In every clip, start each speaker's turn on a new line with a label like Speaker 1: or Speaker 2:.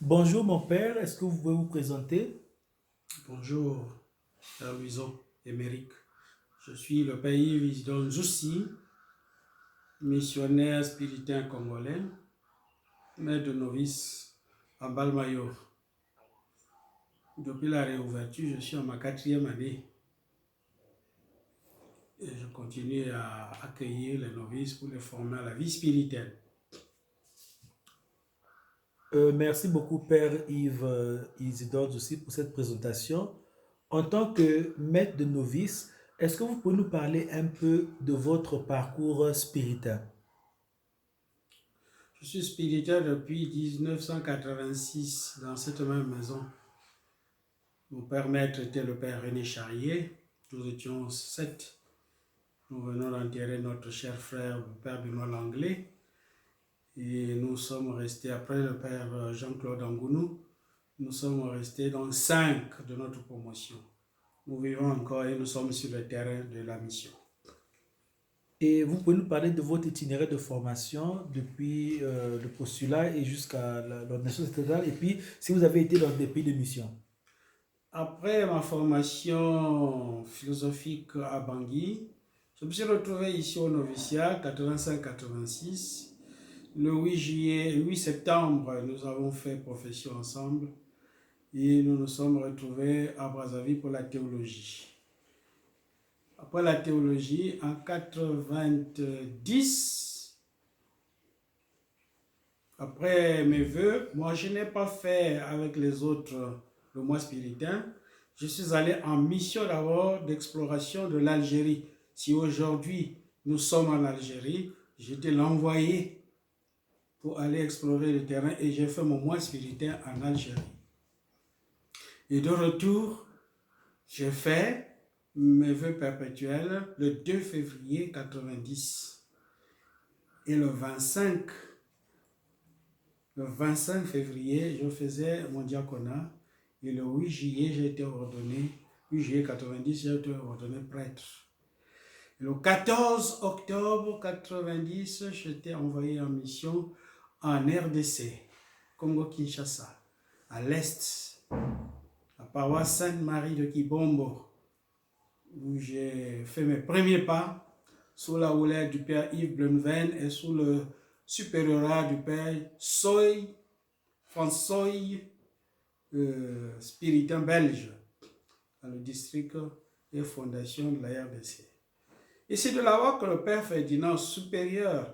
Speaker 1: Bonjour mon père, est-ce que vous pouvez vous présenter?
Speaker 2: Bonjour, Père Louison, Émeric. Je suis le père Yves Zoussi, missionnaire spiritain congolais, maître de novice à Balmayor. Depuis la réouverture, je suis en ma quatrième année et je continue à accueillir les novices pour les former à la vie spirituelle.
Speaker 1: Merci beaucoup Père Yves Isidore aussi pour cette présentation. En tant que maître de novice, est-ce que vous pouvez nous parler un peu de votre parcours spirituel?
Speaker 2: Je suis spirituel depuis 1986 dans cette même maison. Mon père maître était le père René Charrier. Nous étions sept. Nous venons d'enterrer notre cher frère, le père Benoît Langlais. Et nous sommes restés, après le père Jean-Claude Angounou, nous sommes restés dans cinq de notre promotion. Nous vivons encore et nous sommes sur le terrain de la mission.
Speaker 1: Et vous pouvez nous parler de votre itinéraire de formation depuis le postulat et jusqu'à l'ordination sacerdotale, et puis si vous avez été dans des pays de mission.
Speaker 2: Après ma formation philosophique à Bangui, je me suis retrouvé ici au noviciat 85-86. Le 8 juillet, 8 septembre, nous avons fait profession ensemble et nous nous sommes retrouvés à Brazzaville pour la théologie. Après la théologie, en 90, après mes vœux, moi je n'ai pas fait avec les autres le mois spiritain. Je suis allé en mission d'abord d'exploration de l'Algérie. Si aujourd'hui nous sommes en Algérie, j'étais l'envoyé pour aller explorer le terrain et j'ai fait mon mois spiritain en Algérie. Et de retour, j'ai fait mes vœux perpétuels le 2 février 90 et le 25 février, je faisais mon diaconat et le 8 juillet, j'ai été ordonné, 8 juillet 90, j'ai été ordonné prêtre. Et le 14 octobre 90, j'étais envoyé en mission en RDC, Congo-Kinshasa, à l'est, à paroisse Sainte-Marie de Kibombo, où j'ai fait mes premiers pas sous la houlette du père Yves Blenven et sous le supériorat du père François, spiritain belge, dans le district et fondation de la RDC. Et c'est de là-bas que le père Ferdinand, supérieur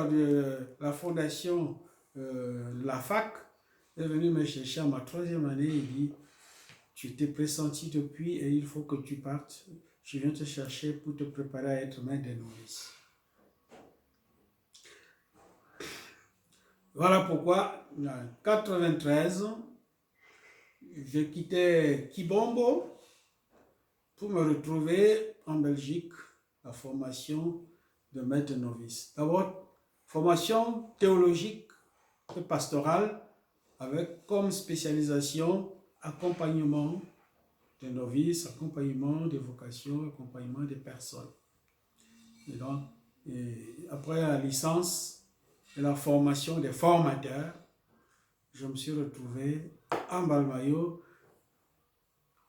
Speaker 2: de la fondation de la fac, est venu me chercher à ma troisième année. Il dit, tu t'es pressenti depuis et il faut que tu partes. Je viens te chercher pour te préparer à être maître des novices. Voilà pourquoi, en 93, j'ai quitté Kibombo pour me retrouver en Belgique, la formation de maître novice. D'abord, formation théologique et pastorale avec comme spécialisation accompagnement des novices, accompagnement des vocations, accompagnement des personnes. Et donc, après la licence et la formation des formateurs, je me suis retrouvé en Balmayo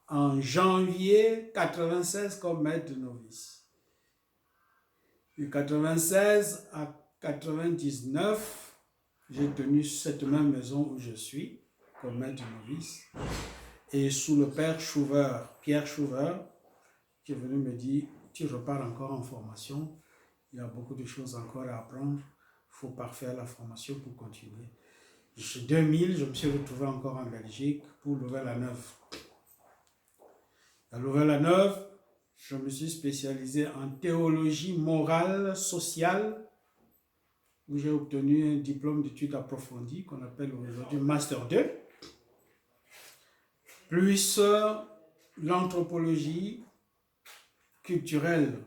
Speaker 2: en janvier 96 comme maître de novice. De 96 à 99, j'ai tenu cette même maison où je suis comme maître de novice. Et sous le père Pierre Chouveur, qui est venu me dire, tu repars encore en formation, il y a beaucoup de choses encore à apprendre, il faut parfaire la formation pour continuer. En 2000, je me suis retrouvé encore en Belgique pour Louvain-la-Neuve. À Louvain-la-Neuve, je me suis spécialisé en théologie morale, sociale, où j'ai obtenu un diplôme d'études approfondies qu'on appelle aujourd'hui Master 2, plus l'anthropologie culturelle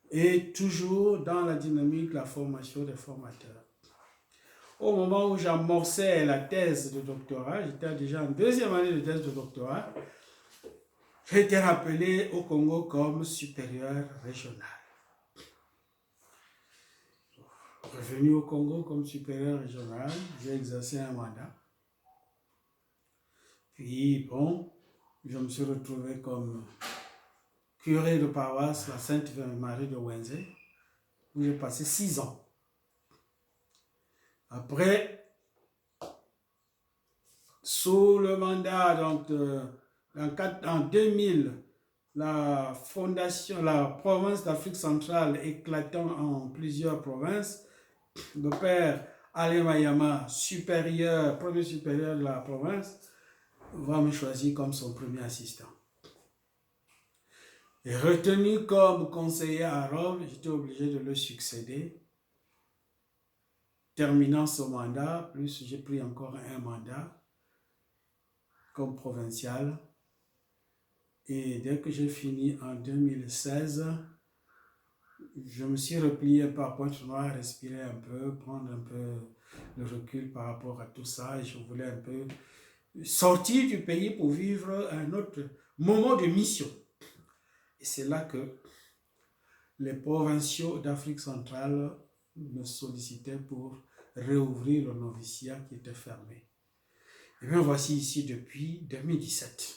Speaker 2: et toujours dans la dynamique de la formation des formateurs. Au moment où j'amorçais la thèse de doctorat, j'étais déjà en deuxième année de thèse de doctorat, j'ai été rappelé au Congo comme supérieur régional. Revenu au Congo comme supérieur régional, j'ai exercé un mandat. Puis, bon, je me suis retrouvé comme curé de paroisse, la Sainte Vierge Marie de Wenze, où j'ai passé 6 ans. Après, sous le mandat, donc, en 2000, la fondation, la province d'Afrique centrale éclatant en plusieurs provinces, le père Alain Mayama, premier supérieur de la province, va me choisir comme son premier assistant. Et retenu comme conseiller à Rome, j'étais obligé de le succéder. Terminant ce mandat, plus j'ai pris encore un mandat comme provincial. Et dès que j'ai fini en 2016, je me suis replié par Pointe-Noire, respirer un peu, prendre un peu le recul par rapport à tout ça. Et je voulais un peu sortir du pays pour vivre un autre moment de mission. Et c'est là que les provinciaux d'Afrique centrale me sollicitaient pour réouvrir le noviciat qui était fermé. Et bien voici ici depuis 2017.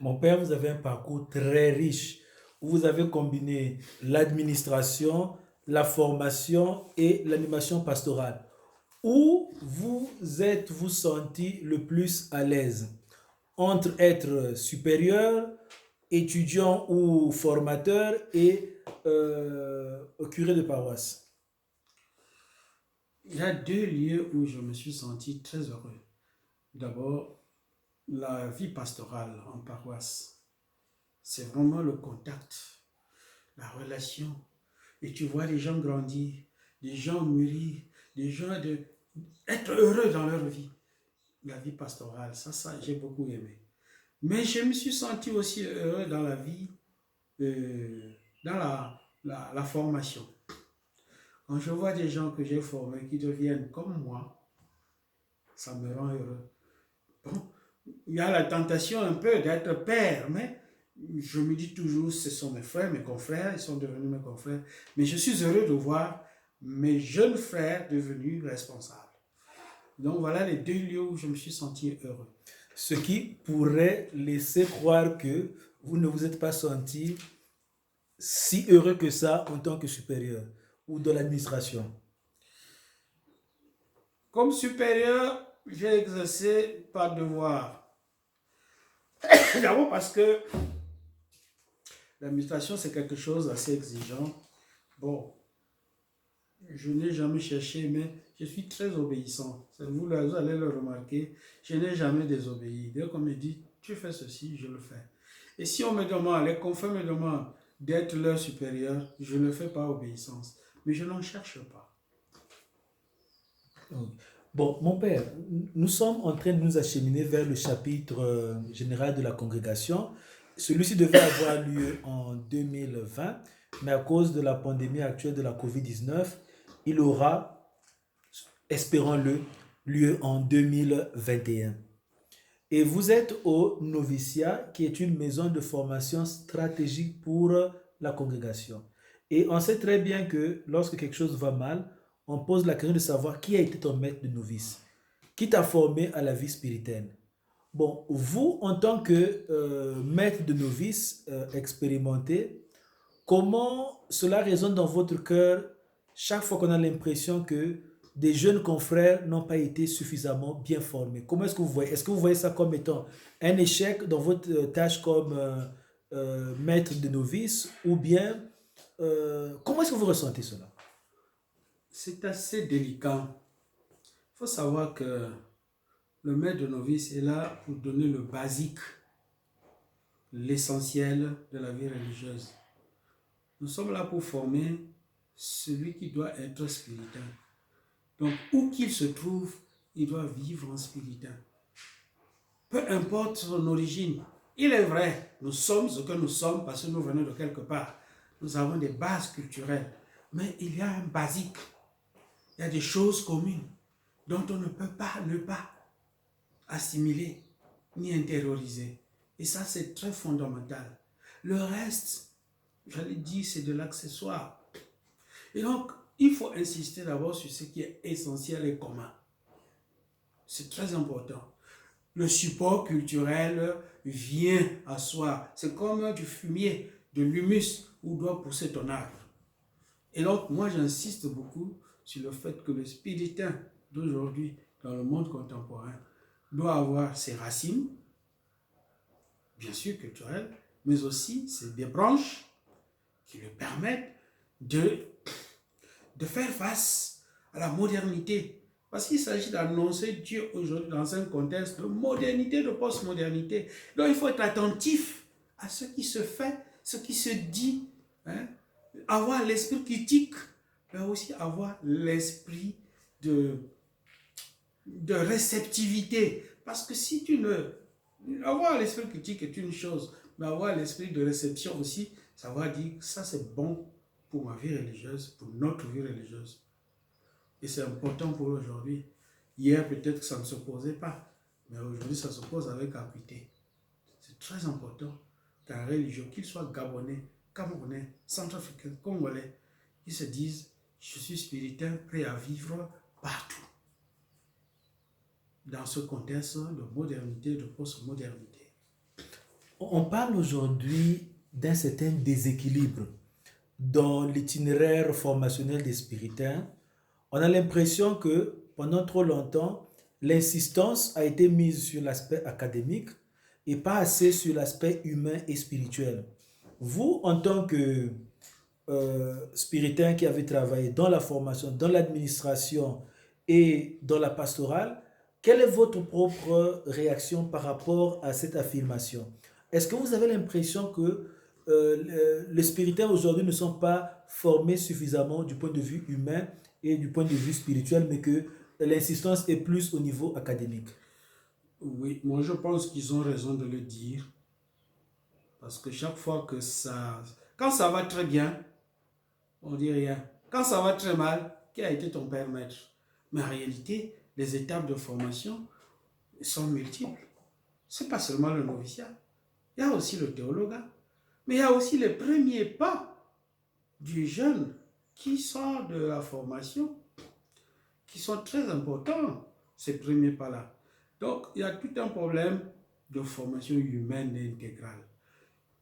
Speaker 1: Mon père, vous avez un parcours très riche où vous avez combiné l'administration, la formation et l'animation pastorale. Où vous êtes-vous senti le plus à l'aise entre être supérieur, étudiant ou formateur et curé de paroisse?
Speaker 2: Il y a 2 lieux où je me suis senti très heureux. D'abord, la vie pastorale en paroisse. C'est vraiment le contact, la relation. Et tu vois les gens grandir, des gens mûrir, des gens être heureux dans leur vie. La vie pastorale, ça j'ai beaucoup aimé. Mais je me suis senti aussi heureux dans la vie, dans la formation. Quand je vois des gens que j'ai formés qui deviennent comme moi, ça me rend heureux. Bon, il y a la tentation un peu d'être père, mais je me dis toujours, ce sont mes frères, mes confrères, ils sont devenus mes confrères. Mais je suis heureux de voir mes jeunes frères devenus responsables. Donc voilà les 2 lieux où je me suis senti heureux.
Speaker 1: Ce qui pourrait laisser croire que vous ne vous êtes pas senti si heureux que ça en tant que supérieur ou dans l'administration.
Speaker 2: Comme supérieur, j'ai exercé par devoir. D'abord parce que l'administration, c'est quelque chose d'assez exigeant. Bon, je n'ai jamais cherché, mais je suis très obéissant. Vous allez le remarquer, je n'ai jamais désobéi. Dès qu'on me dit, tu fais ceci, je le fais. Et si on me demande, les confrères me demandent d'être leur supérieur, je ne le fais par obéissance. Mais je n'en cherche pas.
Speaker 1: Bon, mon père, nous sommes en train de nous acheminer vers le chapitre général de la congrégation. Celui-ci devait avoir lieu en 2020, mais à cause de la pandémie actuelle de la COVID-19, il aura, espérons-le, lieu en 2021. Et vous êtes au noviciat, qui est une maison de formation stratégique pour la congrégation. Et on sait très bien que lorsque quelque chose va mal, on pose la question de savoir qui a été ton maître de novice, qui t'a formé à la vie spirituelle. Bon, vous, en tant que maître de novice expérimenté, comment cela résonne dans votre cœur chaque fois qu'on a l'impression que des jeunes confrères n'ont pas été suffisamment bien formés? Comment est-ce que vous voyez? Est-ce que vous voyez ça comme étant un échec dans votre tâche comme maître de novice ou bien comment est-ce que vous ressentez cela?
Speaker 2: C'est assez délicat. Il faut savoir que le maître de novice est là pour donner le basique, l'essentiel de la vie religieuse. Nous sommes là pour former celui qui doit être spirituel. Donc, où qu'il se trouve, il doit vivre en spirituel. Peu importe son origine. Il est vrai, nous sommes ce que nous sommes parce que nous venons de quelque part. Nous avons des bases culturelles. Mais il y a un basique. Il y a des choses communes dont on ne peut pas ne pas assimiler ni intérioriser. Et ça, c'est très fondamental. Le reste, j'allais dire, c'est de l'accessoire. Et donc, il faut insister d'abord sur ce qui est essentiel et commun. C'est très important. Le support culturel vient à soi. C'est comme du fumier, de l'humus où doit pousser ton arbre. Et donc, moi, j'insiste beaucoup sur le fait que le spiritain d'aujourd'hui, dans le monde contemporain, doit avoir ses racines, bien sûr culturelles, mais aussi des branches qui lui permettent de faire face à la modernité. Parce qu'il s'agit d'annoncer Dieu aujourd'hui dans un contexte de modernité, de postmodernité. Donc il faut être attentif à ce qui se fait, ce qui se dit, hein? Avoir l'esprit critique, mais aussi avoir l'esprit de réceptivité. Parce que si tu ne... Avoir l'esprit critique est une chose, mais avoir l'esprit de réception aussi, ça va dire que ça c'est bon pour ma vie religieuse, pour notre vie religieuse. Et c'est important pour aujourd'hui. Hier, peut-être que ça ne se posait pas, mais aujourd'hui, ça se pose avec acuité. C'est très important qu'un religieux, qu'il soit gabonais, camerounais, centrafricain, congolais, ils se disent, je suis spiritain, prêt à vivre partout. Dans ce contexte de modernité, de postmodernité.
Speaker 1: On parle aujourd'hui d'un certain déséquilibre dans l'itinéraire formationnel des spiritains. On a l'impression que pendant trop longtemps, l'insistance a été mise sur l'aspect académique et pas assez sur l'aspect humain et spirituel. Vous, en tant que spiritain qui avez travaillé dans la formation, dans l'administration et dans la pastorale, quelle est votre propre réaction par rapport à cette affirmation? Est-ce que vous avez l'impression que les spiritains aujourd'hui ne sont pas formés suffisamment du point de vue humain et du point de vue spirituel, mais que l'insistance est plus au niveau académique?
Speaker 2: Oui, moi je pense qu'ils ont raison de le dire, parce que chaque fois que ça... Quand ça va très bien, on dit rien. Quand ça va très mal, qui a été ton père maître? Mais en réalité, les étapes de formation sont multiples. Ce n'est pas seulement le noviciat. Il y a aussi le théologat. Mais il y a aussi les premiers pas du jeune qui sort de la formation, qui sont très importants, ces premiers pas-là. Donc, il y a tout un problème de formation humaine et intégrale.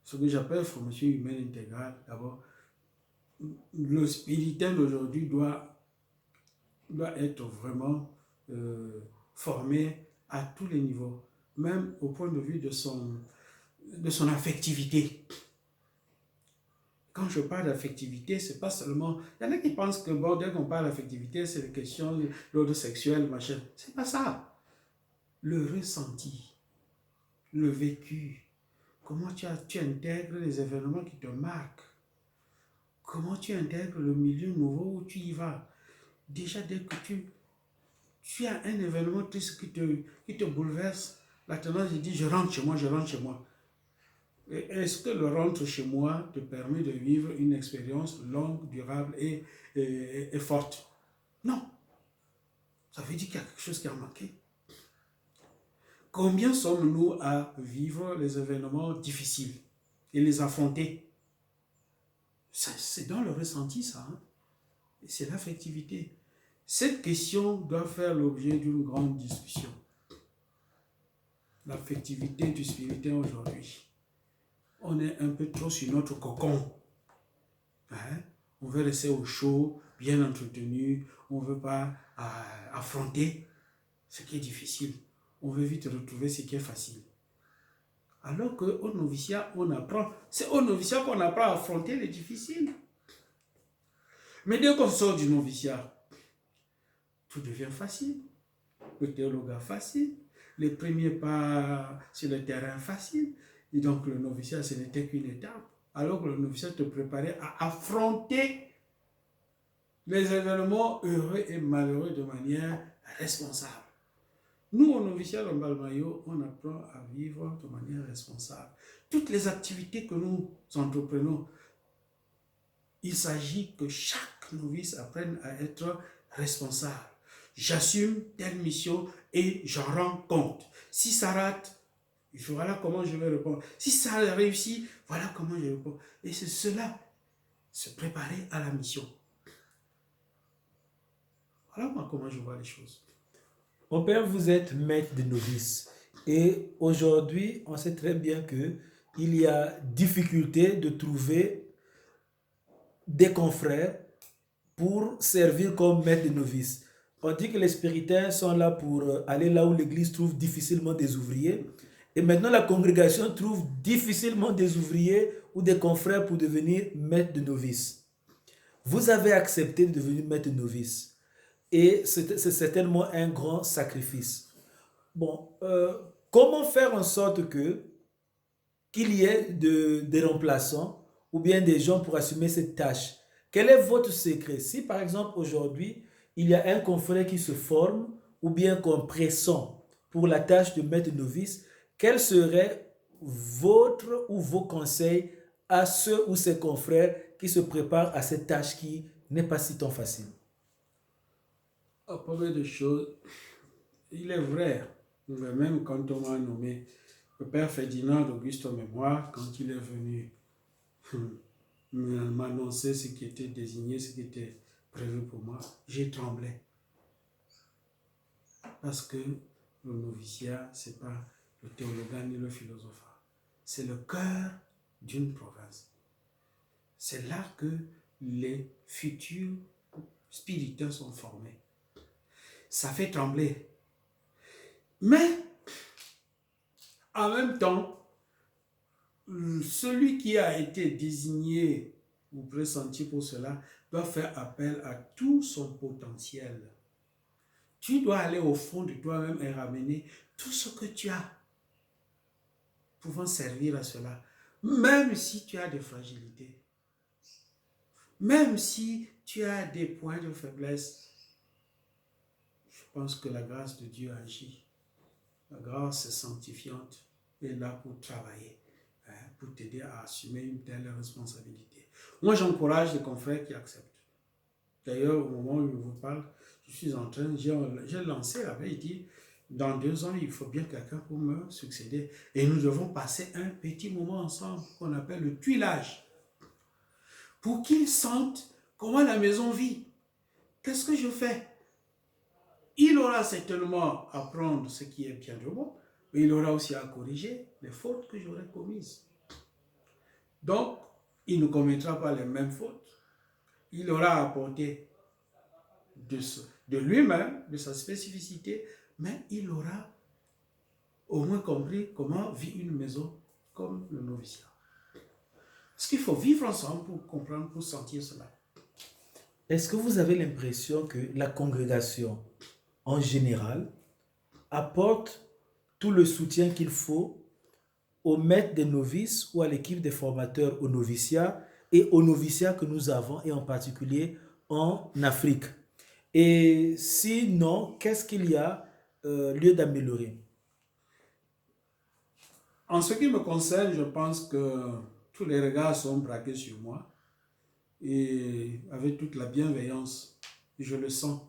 Speaker 2: Ce que j'appelle formation humaine intégrale, d'abord, le spiritain d'aujourd'hui doit être vraiment formé à tous les niveaux, même au point de vue de son affectivité. Quand je parle d'affectivité, c'est pas seulement... Il y en a qui pensent que bon, dès qu'on parle d'affectivité, c'est des questions d'ordre sexuel, machin. C'est pas ça. Le ressenti, le vécu, comment tu intègres les événements qui te marquent, comment tu intègres le milieu nouveau où tu y vas. Déjà, dès que tu as un événement triste qui te bouleverse, la tendance est de dire, je rentre chez moi, je rentre chez moi. Est-ce que le rentre chez moi te permet de vivre une expérience longue, durable et forte? Non. Ça veut dire qu'il y a quelque chose qui a manqué. Combien sommes-nous à vivre les événements difficiles et les affronter? C'est dans le ressenti, ça. Hein? C'est l'affectivité. Cette question doit faire l'objet d'une grande discussion. L'affectivité du spiritain aujourd'hui. On est un peu trop sur notre cocon. Hein? On veut rester au chaud, bien entretenu. On ne veut pas affronter ce qui est difficile. On veut vite retrouver ce qui est facile. Alors qu'au noviciat, on apprend. C'est au noviciat qu'on apprend à affronter les difficiles. Mais dès qu'on sort du noviciat, tout devient facile. Le théologat facile. Les premiers pas sur le terrain facile. Et donc le noviciat, ce n'était qu'une étape. Alors que le noviciat te préparait à affronter les événements heureux et malheureux de manière responsable. Nous, au noviciat en Balmayo, on apprend à vivre de manière responsable. Toutes les activités que nous entreprenons, il s'agit que chaque novice apprenne à être responsable. J'assume telle mission et j'en rends compte. Si ça rate, voilà comment je vais répondre. Si ça réussit, voilà comment je réponds. Et c'est cela, se préparer à la mission. Voilà moi comment je vois les choses.
Speaker 1: Mon père, vous êtes maître de novices. Et aujourd'hui, on sait très bien que il y a difficulté de trouver des confrères pour servir comme maître de novices. On dit que les spiritains sont là pour aller là où l'église trouve difficilement des ouvriers. Et maintenant, la congrégation trouve difficilement des ouvriers ou des confrères pour devenir maître de novices. Vous avez accepté de devenir maître de novice. Et c'est certainement un grand sacrifice. Bon, comment faire en sorte que qu'il y ait des remplaçants ou bien des gens pour assumer cette tâche? Quel est votre secret? Si par exemple aujourd'hui, il y a un confrère qui se forme ou bien qu'on pressent pour la tâche de maître novice, quels seraient votre ou vos conseils à ceux ou ces confrères qui se préparent à cette tâche qui n'est pas si tant facile?
Speaker 2: À propos de choses, il est vrai, mais même quand on m'a nommé le père Ferdinand d'Auguste Mémoire, quand il est venu m'annoncer ce qui était désigné, ce qui était prévu pour moi, j'ai tremblé. Parce que le noviciat, ce n'est pas le théologue ni le philosophe. C'est le cœur d'une province. C'est là que les futurs spirituels sont formés. Ça fait trembler. Mais, en même temps, celui qui a été désigné ou pressenti pour cela doit faire appel à tout son potentiel. Tu dois aller au fond de toi-même et ramener tout ce que tu as pouvant servir à cela. Même si tu as des fragilités, même si tu as des points de faiblesse, je pense que la grâce de Dieu agit. La grâce sanctifiante est là pour travailler, pour t'aider à assumer une telle responsabilité. Moi, j'encourage les confrères qui acceptent. D'ailleurs, au moment où je vous parle, je suis en train, j'ai lancé la veille, dit, dans 2 ans, il faut bien quelqu'un pour me succéder. Et nous devons passer un petit moment ensemble qu'on appelle le tuilage. Pour qu'ils sentent comment la maison vit. Qu'est-ce que je fais? Il aura certainement à prendre ce qui est bien de bon, mais il aura aussi à corriger les fautes que j'aurais commises. Donc, il ne commettra pas les mêmes fautes. Il aura à apporter de lui-même, de sa spécificité, mais il aura au moins compris comment vit une maison comme le noviciat. Parce qu'il faut vivre ensemble pour comprendre, pour sentir cela.
Speaker 1: Est-ce que vous avez l'impression que la congrégation en général apporte tout le soutien qu'il faut au maître des novices ou à l'équipe des formateurs au noviciat et au noviciat que nous avons, et en particulier en Afrique? Et sinon, qu'est-ce qu'il y a lieu d'améliorer?
Speaker 2: En ce qui me concerne, je pense que tous les regards sont braqués sur moi et avec toute la bienveillance, je le sens.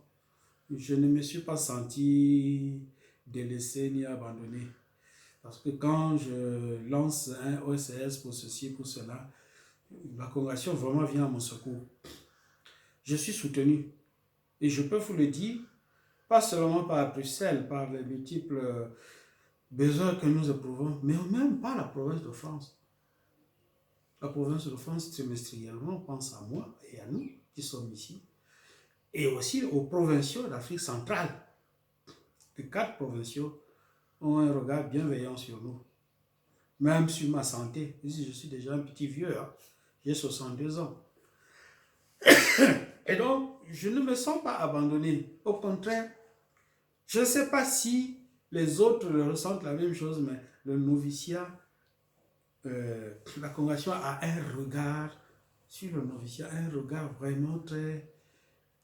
Speaker 2: Je ne me suis pas senti délaissé ni abandonné. Parce que quand je lance un OSS pour ceci, pour cela, la congrégation vraiment vient à mon secours. Je suis soutenu. Et je peux vous le dire, pas seulement par Bruxelles, par les multiples besoins que nous éprouvons, mais même par la province de France. La province de France, trimestriellement, pense à moi et à nous qui sommes ici. Et aussi aux provinciaux d'Afrique centrale. Les 4 provinciaux ont un regard bienveillant sur nous. Même sur ma santé. Ici, je suis déjà un petit vieux. Hein. J'ai 62 ans. Et donc, je ne me sens pas abandonné. Au contraire, je ne sais pas si les autres ressentent la même chose, mais le noviciat, la congrégation a un regard sur le noviciat, un regard vraiment très,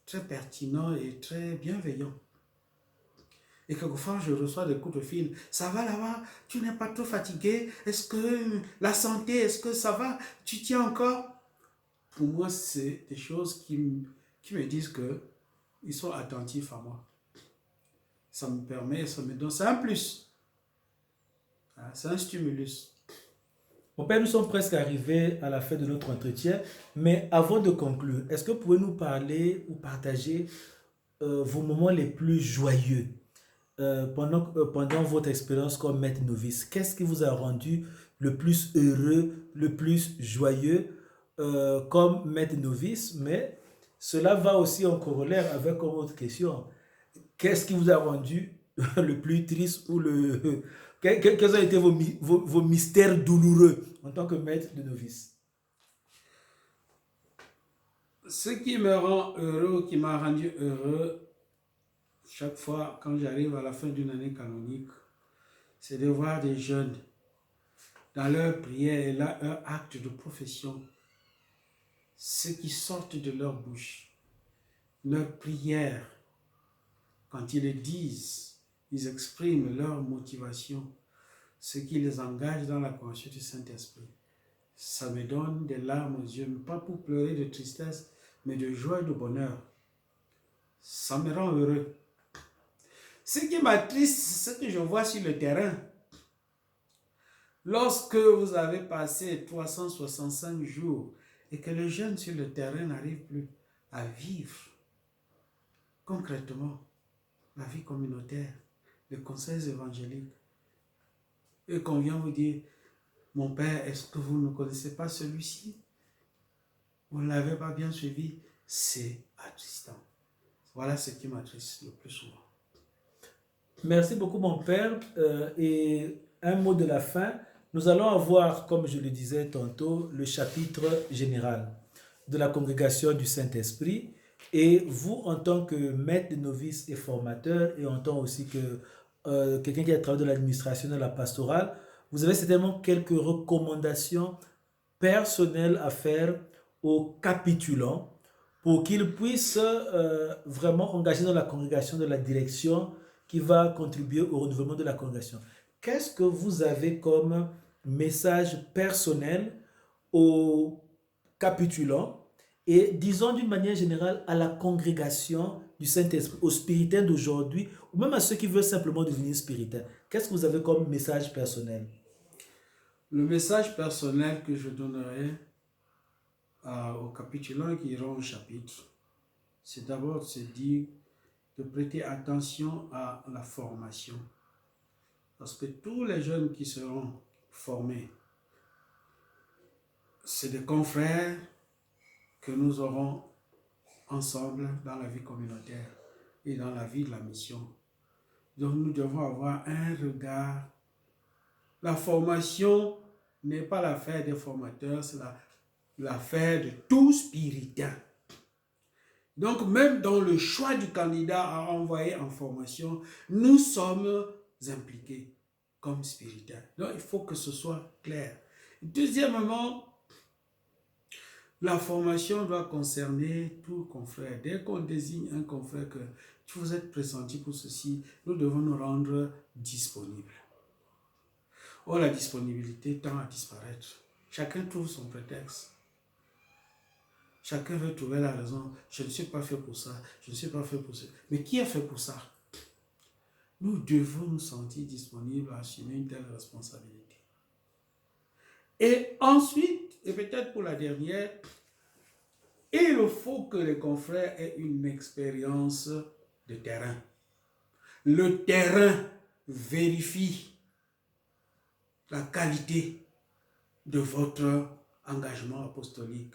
Speaker 2: très pertinent et très bienveillant. Et quelquefois, je reçois des coups de fil. Ça va là-bas? Tu n'es pas trop fatigué? Est-ce que la santé, est-ce que ça va? Tu tiens encore? Pour moi, c'est des choses qui me disent qu'ils sont attentifs à moi. Ça me permet, ça me donne, c'est un plus. C'est un stimulus.
Speaker 1: Mon père, nous sommes presque arrivés à la fin de notre entretien, mais avant de conclure, est-ce que vous pouvez nous parler ou partager vos moments les plus joyeux pendant votre expérience comme maître novice? Qu'est-ce qui vous a rendu le plus heureux, le plus joyeux comme maître novice? Mais cela va aussi en corollaire avec comme autre question. Qu'est-ce qui vous a rendu le plus triste ou quels ont été vos mystères douloureux en tant que maître de novice?
Speaker 2: Ce qui me rend heureux, qui m'a rendu heureux, chaque fois quand j'arrive à la fin d'une année canonique, c'est de voir des jeunes dans leur prière et leur acte de profession, ce qui sortent de leur bouche, leur prière, quand ils le disent, ils expriment leur motivation, ce qui les engage dans la conscience du Saint-Esprit. Ça me donne des larmes aux yeux, pas pour pleurer de tristesse, mais de joie et de bonheur. Ça me rend heureux. Ce qui m'attriste, c'est ce que je vois sur le terrain. Lorsque vous avez passé 365 jours et que les jeunes sur le terrain n'arrivent plus à vivre concrètement la vie communautaire, les conseils évangéliques, et qu'on vient vous dire, mon père, est-ce que vous ne connaissez pas celui-ci? Vous ne l'avez pas bien suivi? C'est attristant. Voilà ce qui m'attriste le plus souvent.
Speaker 1: Merci beaucoup, mon père. Et un mot de la fin. Nous allons avoir, comme je le disais tantôt, le chapitre général de la congrégation du Saint-Esprit. Et vous, en tant que maître de novice et formateur, et en tant aussi que quelqu'un qui a travaillé dans l'administration de la pastorale, vous avez certainement quelques recommandations personnelles à faire aux capitulants pour qu'ils puissent vraiment engager dans la congrégation de la direction qui va contribuer au renouvellement de la congrégation. Qu'est-ce que vous avez comme message personnel aux capitulants et disons d'une manière générale à la congrégation du Saint-Esprit, aux spiritains d'aujourd'hui ou même à ceux qui veulent simplement devenir spiritains? Qu'est-ce que vous avez comme message personnel?
Speaker 2: Le message personnel que je donnerai aux capitulants qui iront au chapitre, c'est d'abord de se dire de prêter attention à la formation. Parce que tous les jeunes qui seront formés, c'est des confrères que nous aurons ensemble dans la vie communautaire et dans la vie de la mission. Donc nous devons avoir un regard. La formation n'est pas l'affaire des formateurs, c'est l'affaire de tout spiritain. Donc même dans le choix du candidat à envoyer en formation, nous sommes impliqués comme spiritains. Donc il faut que ce soit clair. Deuxièmement, la formation doit concerner tout confrère. Dès qu'on désigne un confrère que vous êtes pressenti pour ceci, nous devons nous rendre disponibles. Or, la disponibilité tend à disparaître. Chacun trouve son prétexte. Chacun veut trouver la raison. Je ne suis pas fait pour ça. Je ne suis pas fait pour ça. Mais qui est fait pour ça? Nous devons nous sentir disponibles à assumer une telle responsabilité. Et ensuite, et peut-être pour la dernière, il faut que les confrères aient une expérience de terrain. Le terrain vérifie la qualité de votre engagement apostolique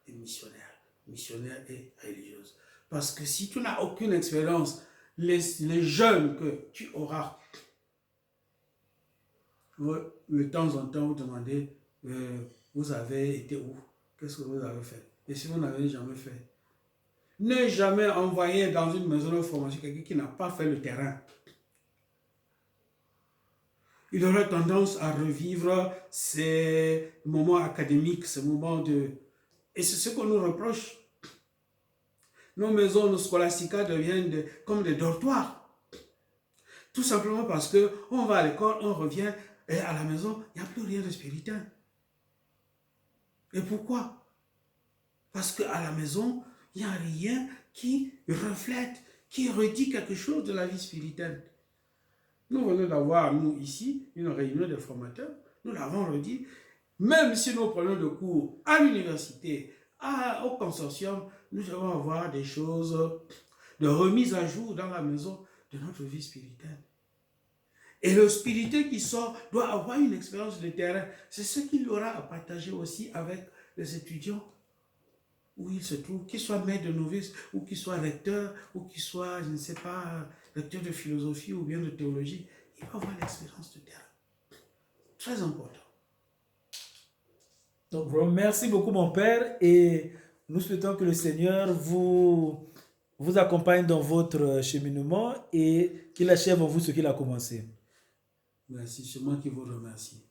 Speaker 2: et missionnaire et religieuse. Parce que si tu n'as aucune expérience, les jeunes que tu auras, de temps en temps, vous demandez, vous avez été où? Qu'est-ce que vous avez fait? Et si vous n'avez jamais fait, ne jamais envoyer dans une maison de formation quelqu'un qui n'a pas fait le terrain. Il aurait tendance à revivre ces moments académiques, ces moments de... Et c'est ce qu'on nous reproche. Nos maisons, nos scolasticas deviennent comme des dortoirs. Tout simplement parce qu'on va à l'école, on revient, et à la maison, il n'y a plus rien de spirituel. Et pourquoi? Parce qu'à la maison, il n'y a rien qui reflète, qui redit quelque chose de la vie spirituelle. Nous venons d'avoir, nous, ici, une réunion de formateurs. Nous l'avons redit. Même si nous prenons des cours à l'université, au consortium, nous devons avoir des choses, de remise à jour dans la maison de notre vie spirituelle. Et le spirituel qui sort doit avoir une expérience de terrain. C'est ce qu'il aura à partager aussi avec les étudiants où il se trouve, qu'il soit maître de novice, ou qu'il soit recteur, ou qu'il soit, je ne sais pas, recteur de philosophie ou bien de théologie. Il va avoir l'expérience de terrain. Très important.
Speaker 1: Donc, vraiment, merci beaucoup, mon Père, et nous souhaitons que le Seigneur vous accompagne dans votre cheminement et qu'il achève en vous ce qu'il a commencé.
Speaker 2: Merci, c'est moi qui vous remercie.